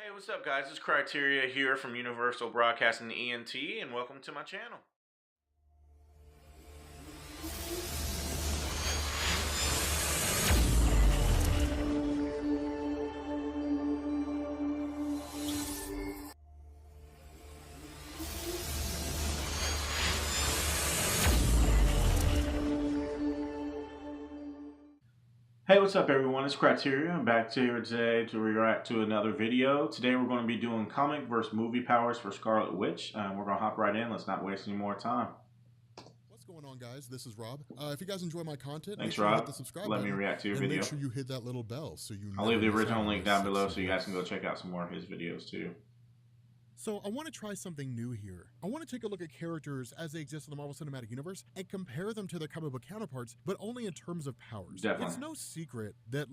Hey, what's up, guys? It's Criteria here from Universal Broadcasting ENT, and welcome to my channel. Hey, what's up, everyone? It's Criteria. I'm back here today to react to another video. Today, we're going to be doing comic versus movie powers for Scarlet Witch. We're going to hop right in. Let's not waste any more time. What's going on, guys? This is Rob. If you guys enjoy my content, Thanks, make sure Rob. you hit the subscribe Let button me react to your and video. make sure you hit that little bell so you I'll leave the original link down below so you guys can go check out some more of his videos too. So I want to try something new here. I want to take a look at characters as they exist in the Marvel Cinematic Universe and compare them to their comic book counterparts, but only in terms of powers. Definitely. It's no secret that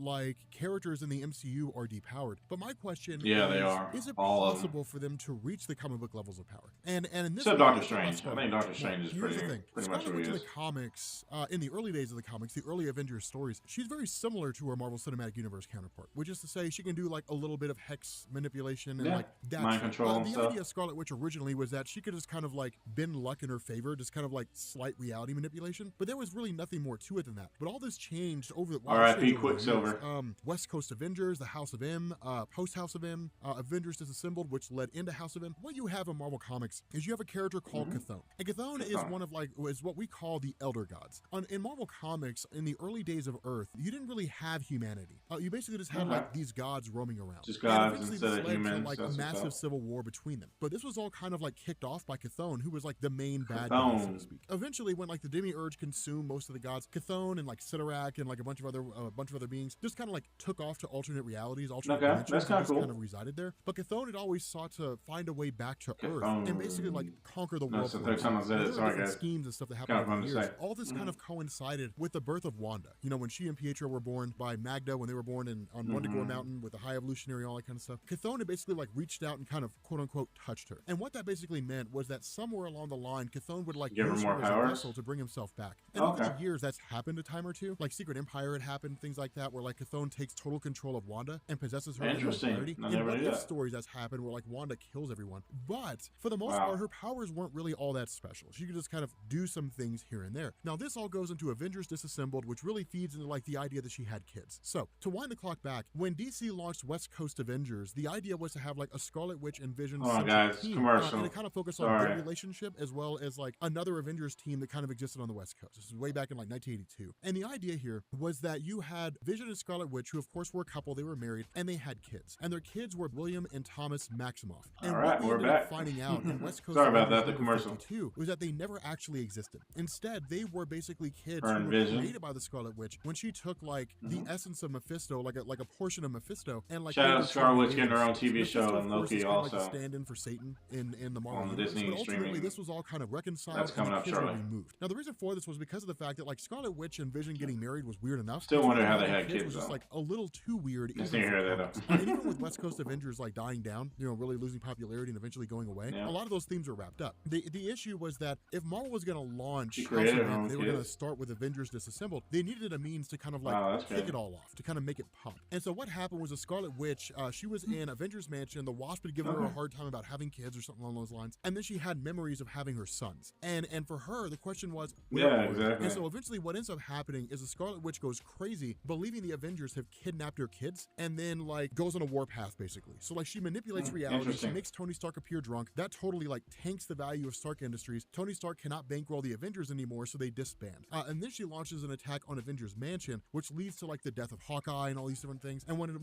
characters in the MCU are depowered, but my question they are. Is it All possible for them to reach the comic book levels of power? And in this except Doctor Strange. I think Doctor Strange is pretty much who he is. In the comics, in the early days of the comics, the early Avengers stories, she's very similar to her Marvel Cinematic Universe counterpart, which is to say she can do like a little bit of hex manipulation and mind control and the stuff. idea of Scarlet Witch originally was that she could just kind of like bend luck in her favor, just kind of like slight reality manipulation, but there was really nothing more to it than that. But all this changed over the R.I.P. Quicksilver. West Coast Avengers, the House of M, post House of M, Avengers Disassembled, which led into House of M. What you have in Marvel Comics is you have a character called Chthon, and Chthon is one of is what we call the Elder Gods. In Marvel Comics, in the early days of Earth, you didn't really have humanity. You basically just had like these gods roaming around. Just gods instead of humans. To, like a massive civil war between them. But this was all kind of like kicked off by Chthon, who was like the main bad guy, so to speak. Eventually, when like the Demiurge consumed most of the gods, Chthon and like Sidorak and like a bunch of other beings just kind of like took off to alternate realities, alternate dimensions, that's kind of cool. Kind of resided there. But Chthon had always sought to find a way back to Earth and basically like conquer the world. That's the third time I said it. Sorry, guys. Schemes and stuff that happened over the years. All this kind of coincided with the birth of Wanda. You know, when she and Pietro were born by Magda, when they were born on Wundagore Mountain with the High Evolutionary, all that kind of stuff. Chthon had basically like reached out and kind of quote unquote touched her. And what that basically meant was that somewhere along the line, Chthon would like use her as a vessel to bring himself back. And over the years, that's happened a time or two. Like Secret Empire had happened, things like that, where like Chthon takes total control of Wanda and possesses her in her entirety. In what if stories that's happened where like Wanda kills everyone. But for the most part, her powers weren't really all that special. She could just kind of do some things here and there. Now this all goes into Avengers Disassembled, which really feeds into like the idea that she had kids. So to wind the clock back, when DC launched West Coast Avengers, the idea was to have like a Scarlet Witch and Vision team, and to kind of focus on their relationship as well as like another Avengers team that kind of existed on the West Coast. This is way back in like 1982. And the idea here was that you had Vision and Scarlet Witch, who of course were a couple, they were married, and they had kids. And their kids were William and Thomas Maximoff. And what we ended up finding out in West Coast the commercial 52 was that they never actually existed. Instead, they were basically kids who were created by the Scarlet Witch when she took like the essence of Mephisto, like a portion of Mephisto, and like shout out Scarlet Witch getting her own TV show and Loki also. Like stand-in for Satan in the Marvel universe. Disney but ultimately, streaming. this was all kind of reconciled. That's coming up shortly. Removed. Now, the reason for this was because of the fact that like Scarlet Witch and Vision getting married was weird enough. Still wonder how they had kids. Was just like a little too weird. And even with West Coast Avengers like dying down, you know, really losing popularity and eventually going away, a lot of those themes were wrapped up. The issue was that if Marvel was going to launch House of M, they were going to start with Avengers Disassembled. They needed a means to kind of like kick it all off, to kind of make it pop. And so what happened was the Scarlet Witch, she was in Avengers Mansion. The Wasp had given her a hard time about having kids or something along those lines, and then she had memories of having her sons. And for her, the question was, exactly. And so eventually, what ends up happening is the Scarlet Witch goes crazy, believing the Avengers have kidnapped her kids, and then like goes on a warpath basically. So like she manipulates reality. She makes Tony Stark appear drunk. That totally like tanks the value of Stark Industries. Tony Stark cannot bankroll the Avengers anymore, so they disband. And then she launches an attack on Avengers Mansion, which leads to like the death of Hawkeye and all these different things. And when the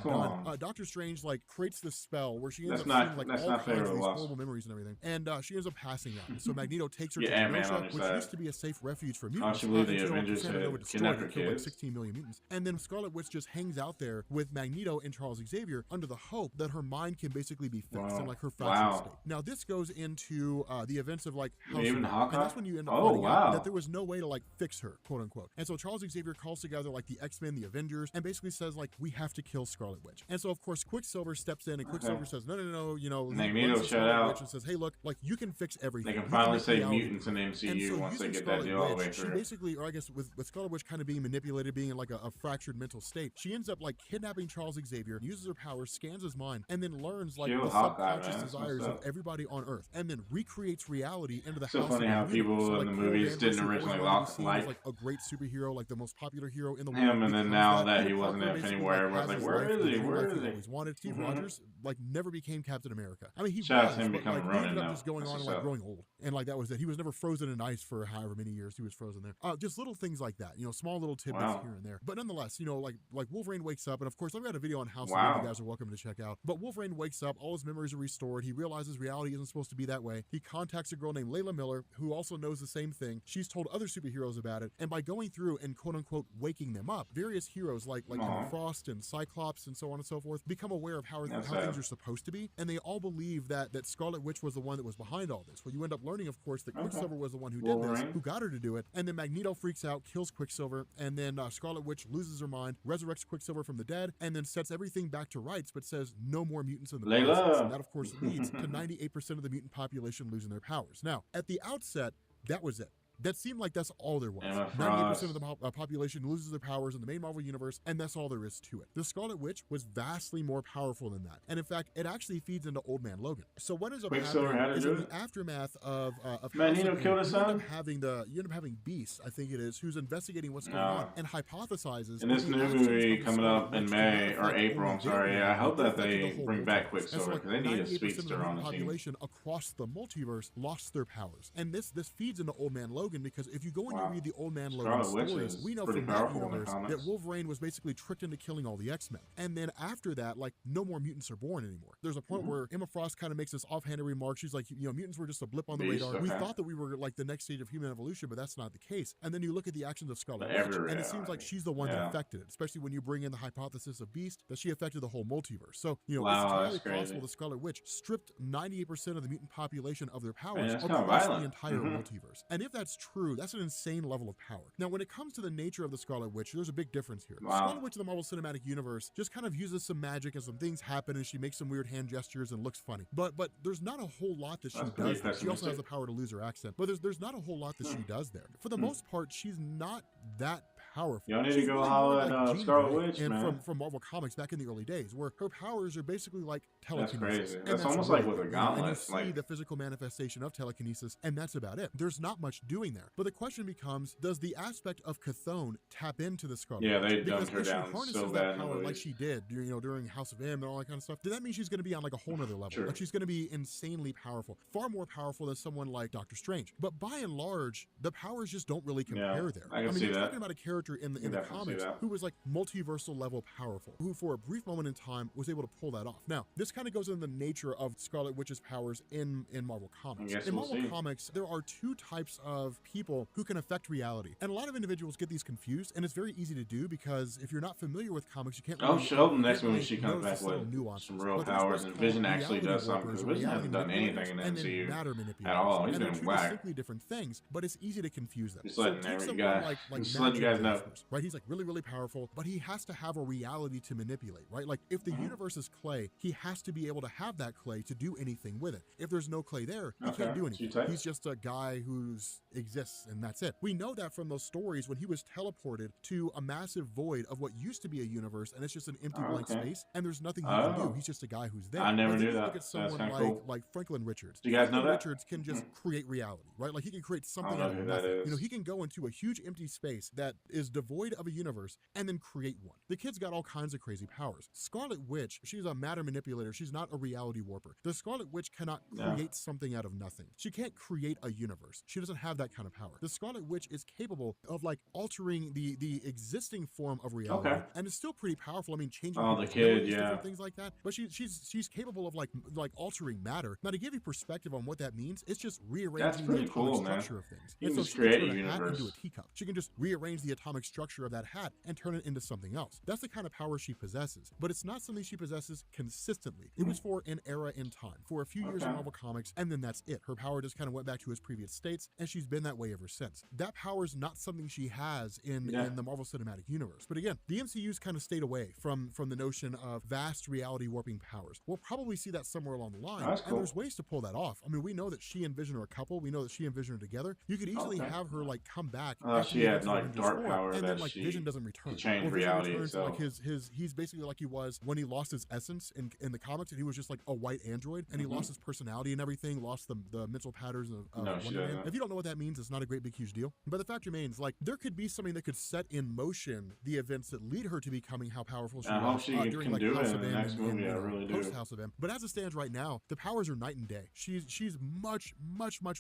done, Doctor Strange like creates this spell where she ends up seeing like all kinds of these horrible memories and everything, and she ends up passing out. So Magneto takes her to Genosha, which used to be a safe refuge for mutants. She believed the Avengers had kidnapped her kids. Like 16 million mutants. And then Scarlet Witch just hangs out there with Magneto and Charles Xavier under the hope that her mind can basically be fixed in like her fractured state. Now this goes into the events of like House of M, and that's when you end up finding out that there was no way to like fix her, quote unquote. And so Charles Xavier calls together like the X-Men, the Avengers, and basically says like, we have to kill Scarlet Witch. And so of course Quicksilver steps in, and Quicksilver says, no, wanted to know, you know, he Magneto runs to shut Scarlet Witch out. and says, hey, look, like, you can fix everything. They can You finally make say reality mutants in the MCU and so once they get Scarlet that deal all the way Witch, she through. basically, or I guess with Scarlet Witch kind of being manipulated, being in like a fractured mental state, she ends up like kidnapping Charles Xavier, uses her powers, scans his mind, and then learns like the subconscious desires of everybody on Earth, and then recreates reality into the so house funny of how the people so, in like, the Carol movies Danvers, didn't who originally always wanted to be seen like as like a great superhero, like the most popular hero in the world, him, and then now that he wasn't Parker Infinity basically, War, like, everyone's has like, his where life, is the he? dream Where life is he he? always wanted. Steve Rogers like never became Captain America. I mean, he Shout out was, to him but becoming like he Ronin ended up now. just going That's on and what's like up. growing old, and like that was it. He was never frozen in ice for however many years he was frozen there. Just little things like that, you know, small little tidbits here and there. But nonetheless, you know, like Wolverine wakes up, and of course I've got a video on House of M you guys are welcome to check out. But Wolverine wakes up, all his memories are restored. He realizes reality isn't supposed to be that way. He contacts a girl named Layla Miller, who also knows the same thing. She's told other superheroes about it, and by going through and quote unquote waking them up, various heroes like Emma Frost and Cyclops and so on and so forth become aware of how things are supposed to be, and they all believe that Scarlet Witch was the one that was behind all this. Well, you end up learning, of course, that Quicksilver was the one who did this, who got her to do it, and then Magneto freaks out, kills Quicksilver, and then Scarlet Witch loses her mind, resurrects Quicksilver from the dead, and then sets everything back to rights, but says no more mutants in the process. And that, of course, leads to 98% of the mutant population losing their powers. Now, at the outset, that was it. That seemed like that's all there was. 98% of the population loses their powers in the main Marvel universe, and that's all there is to it. The Scarlet Witch was vastly more powerful than that. And in fact, it actually feeds into Old Man Logan. So what ends up happening is in the aftermath of Magneto killed his son? You end up having Beast, I think it is, who's investigating what's going on and hypothesizes. In this new movie coming up in May or April, I'm sorry, I hope that they bring back Quicksilver, because they need a speedster on the population across the multiverse lost their powers. And this feeds into Old Man Logan, because if you go and you read the Old Man Logan stories, we know from that universe that Wolverine was basically tricked into killing all the X-Men. And then after that, like, no more mutants are born anymore. There's a point where Emma Frost kind of makes this offhanded remark. She's like, you know, mutants were just a blip on the radar. We thought that we were like the next stage of human evolution, but that's not the case. And then you look at the actions of Scarlet Witch, and it seems like she's the one that affected it, especially when you bring in the hypothesis of Beast, that she affected the whole multiverse. So, you know, it's entirely possible the Scarlet Witch stripped 98% of the mutant population of their powers across the entire multiverse. And if that's true, that's an insane level of power. Now, when it comes to the nature of the Scarlet Witch, there's a big difference here. Scarlet Witch in the Marvel Cinematic Universe just kind of uses some magic and some things happen, and she makes some weird hand gestures and looks funny. But there's not a whole lot that she does there. She also has the power to lose her accent. But there's not a whole lot that she does there. For the most part, she's not that powerful. Y'all need to go holler at Scarlet Witch, man. From Marvel Comics back in the early days, where her powers are basically like telekinesis. That's crazy. And that's almost like with a gauntlet. And you see the physical manifestation of telekinesis, and that's about it. There's not much doing there. But the question becomes, does the aspect of Chthon tap into the Scarlet Witch? Yeah, they dumped her down down so bad in the movies. Like she did during House of M and all that kind of stuff. Does that mean she's going to be on like a whole nother level? Sure. Like she's going to be insanely powerful, far more powerful than someone like Doctor Strange. But by and large, the powers just don't really compare there. I mean, you're talking about a character in the comics who was like multiversal level powerful, who for a brief moment in time was able to pull that off. Now, this kind of goes into the nature of Scarlet Witch's powers in Marvel Comics. In Marvel Comics, there are two types of people who can affect reality. And a lot of individuals get these confused, and it's very easy to do because if you're not familiar with comics, you can't really... She'll next movie she comes back with some real powers, and Vision actually does something, because Vision hasn't done anything in the MCU at all. He's been whacked. Distinctly different things, but it's easy to confuse them. Just letting you guys know. Right? He's like really powerful, but he has to have a reality to manipulate, right? Like if the universe is clay, he has to be able to have that clay to do anything with it. If there's no clay there, he can't do anything. He's just a guy who exists, and that's it. We know that from those stories when he was teleported to a massive void of what used to be a universe, and it's just an empty blank space, and there's nothing he can do. He's just a guy who's there. I never knew that. Look at someone like Franklin Richards. Do you guys know that? Richards can just create reality, right? Like he can create something out of nothing. You know, he can go into a huge empty space that is devoid of a universe and then create one. The kid's got all kinds of crazy powers. Scarlet Witch, she's a matter manipulator. She's not a reality warper. The Scarlet Witch cannot create something out of nothing. She can't create a universe. She doesn't have that kind of power. The Scarlet Witch is capable of like altering the existing form of reality, and it's still pretty powerful. I mean, changing different things like that. But she's capable of like altering matter. Now, to give you perspective on what that means, it's just rearranging the atomic structure of things. You can so just create a hat universe into a teacup. She can just rearrange the atomic comic structure of that hat and turn it into something else. That's the kind of power she possesses, but it's not something she possesses consistently. It was for an era in time, for a few years in Marvel Comics, and then that's it. Her power just kind of went back to its previous states, and she's been that way ever since. That power is not something she has in the Marvel Cinematic Universe. But again, the MCU's kind of stayed away from the notion of vast reality warping powers. We'll probably see that somewhere along the line, and there's ways to pull that off. I mean, we know that she and Vision are a couple. We know that she and Vision are together. You could easily have her like come back. She had like dark power, and then like Vision doesn't return. Change reality itself. Like he's basically like he was when he lost his essence in the comics, and he was just like a white android, and he lost his personality and everything, lost the mental patterns of Wonder Man. If you don't know what that means, it's not a great big huge deal. But the fact remains, like there could be something that could set in motion the events that lead her to becoming how powerful she was during like House of M and post House of M. But as it stands right now, the powers are night and day. She's much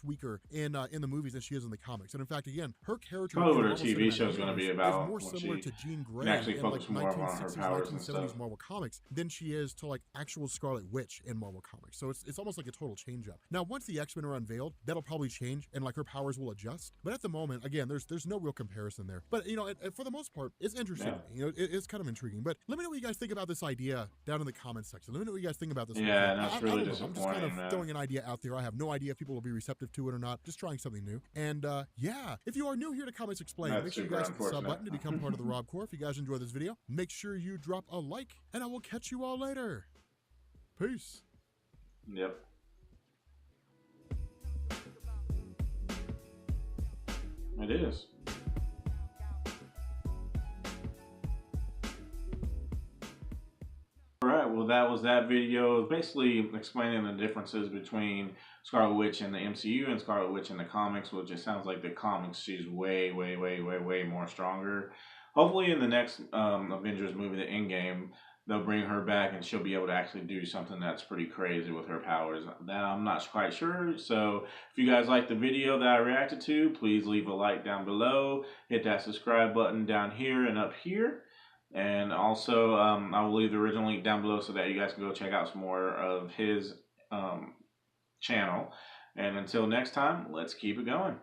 weaker in the movies than she is in the comics. And in fact, again, her character what her TV show is going to be about is more similar to Jean Grey in like 1960s, 1970s Marvel Comics than she is to like actual Scarlet Witch in Marvel Comics. So it's almost like a total change up. Now, once the X-Men are unveiled, that'll probably change and like her powers will adjust. But at the moment, again, there's no real comparison there. But you know, for the most part, it's interesting. You know, it's kind of intriguing. But let me know what you guys think about this idea down in the comments section. Let me know what you guys think about this. Yeah, that's really disappointing. I'm just kind of throwing an idea out there. I have no idea if people will be receptive to it or not. Just trying something new. And yeah, if you are new here to Comics Explained, make sure you guys hit the sub button to become part of the Rob Corps. If you guys enjoy this video, make sure you drop a like, and I will catch you all later. Peace. Yep. It is. Alright, well that was that video. Basically explaining the differences between Scarlet Witch and the MCU and Scarlet Witch in the comics, which it sounds like the comics she's way more stronger. Hopefully in the next Avengers movie, the Endgame, they'll bring her back and she'll be able to actually do something that's pretty crazy with her powers. That I'm not quite sure. So if you guys like the video that I reacted to, please leave a like down below. Hit that subscribe button down here and up here. And also, I will leave the original link down below so that you guys can go check out some more of his channel. And until next time, let's keep it going.